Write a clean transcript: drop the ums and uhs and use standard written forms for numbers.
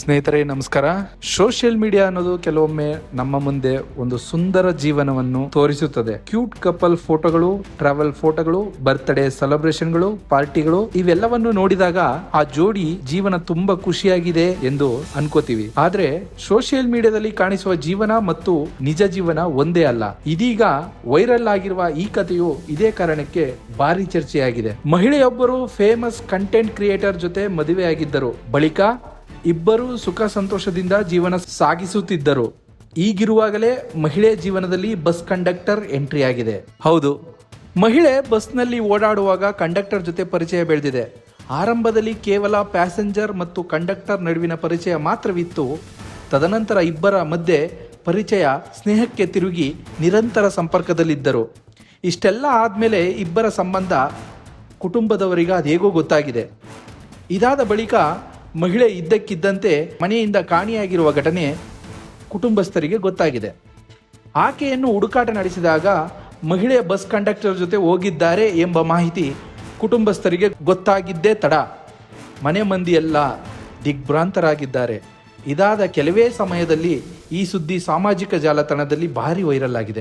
ಸ್ನೇಹಿತರೆ ನಮಸ್ಕಾರ. Social media ಅನ್ನೋದು ಕೆಲವೊಮ್ಮೆ ನಮ್ಮ ಮುಂದೆ ಒಂದು ಸುಂದರ ಜೀವನವನ್ನು ತೋರಿಸುತ್ತದೆ. ಕ್ಯೂಟ್ ಕಪಲ್ ಫೋಟೋಗಳು, ಟ್ರಾವೆಲ್ ಫೋಟೋಗಳು, ಬರ್ತ್ಡೇ ಸೆಲೆಬ್ರೇಷನ್ಗಳು, ಪಾರ್ಟಿಗಳು ಇವೆಲ್ಲವನ್ನು ನೋಡಿದಾಗ ಆ ಜೋಡಿ ಜೀವನ ತುಂಬಾ ಖುಷಿಯಾಗಿದೆ ಎಂದು ಅನ್ಕೋತೀವಿ. ಆದ್ರೆ ಸೋಷಿಯಲ್ ಮೀಡಿಯಾದಲ್ಲಿ ಕಾಣಿಸುವ ಜೀವನ ಮತ್ತು ನಿಜ ಜೀವನ ಒಂದೇ ಅಲ್ಲ. ಇದೀಗ ವೈರಲ್ ಆಗಿರುವ ಈ ಕಥೆಯು ಇದೇ ಕಾರಣಕ್ಕೆ ಭಾರಿ ಚರ್ಚೆಯಾಗಿದೆ. ಮಹಿಳೆಯೊಬ್ಬರು ಫೇಮಸ್ ಕಂಟೆಂಟ್ ಕ್ರಿಯೇಟರ್ ಜೊತೆ ಮದುವೆಯಾಗಿದ್ದರು. ಬಳಿಕ ಇಬ್ಬರು ಸುಖ ಸಂತೋಷದಿಂದ ಜೀವನ ಸಾಗಿಸುತ್ತಿದ್ದರು. ಈಗಿರುವಾಗಲೇ ಮಹಿಳೆ ಜೀವನದಲ್ಲಿ ಬಸ್ ಕಂಡಕ್ಟರ್ ಎಂಟ್ರಿ ಆಗಿದೆ. ಹೌದು, ಮಹಿಳೆ ಬಸ್ನಲ್ಲಿ ಓಡಾಡುವಾಗ ಕಂಡಕ್ಟರ್ ಜೊತೆ ಪರಿಚಯ ಬೆಳೆದಿದೆ. ಆರಂಭದಲ್ಲಿ ಕೇವಲ ಪ್ಯಾಸೆಂಜರ್ ಮತ್ತು ಕಂಡಕ್ಟರ್ ನಡುವಿನ ಪರಿಚಯ ಮಾತ್ರವಿತ್ತು. ತದನಂತರ ಇಬ್ಬರ ಮಧ್ಯೆ ಪರಿಚಯ ಸ್ನೇಹಕ್ಕೆ ತಿರುಗಿ ನಿರಂತರ ಸಂಪರ್ಕದಲ್ಲಿದ್ದರು. ಇಷ್ಟೆಲ್ಲ ಆದಮೇಲೆ ಇಬ್ಬರ ಸಂಬಂಧ ಕುಟುಂಬದವರಿಗೆ ಅದೇಗೋ ಗೊತ್ತಾಗಿದೆ. ಇದಾದ ಬಳಿಕ ಮಹಿಳೆ ಇದ್ದಕ್ಕಿದ್ದಂತೆ ಮನೆಯಿಂದ ಕಾಣೆಯಾಗಿರುವ ಘಟನೆ ಕುಟುಂಬಸ್ಥರಿಗೆ ಗೊತ್ತಾಗಿದೆ. ಆಕೆಯನ್ನು ಹುಡುಕಾಟ ನಡೆಸಿದಾಗ ಮಹಿಳೆ ಬಸ್ ಕಂಡಕ್ಟರ್ ಜೊತೆ ಹೋಗಿದ್ದಾರೆ ಎಂಬ ಮಾಹಿತಿ ಕುಟುಂಬಸ್ಥರಿಗೆ ಗೊತ್ತಾಗಿದ್ದೇ ತಡ. ಮನೆ ಮಂದಿಯೆಲ್ಲ ದಿಗ್ಭ್ರಾಂತರಾಗಿದ್ದಾರೆ. ಇದಾದ ಕೆಲವೇ ಸಮಯದಲ್ಲಿ ಈ ಸುದ್ದಿ ಸಾಮಾಜಿಕ ಜಾಲತಾಣದಲ್ಲಿ ಭಾರಿ ವೈರಲ್ ಆಗಿದೆ.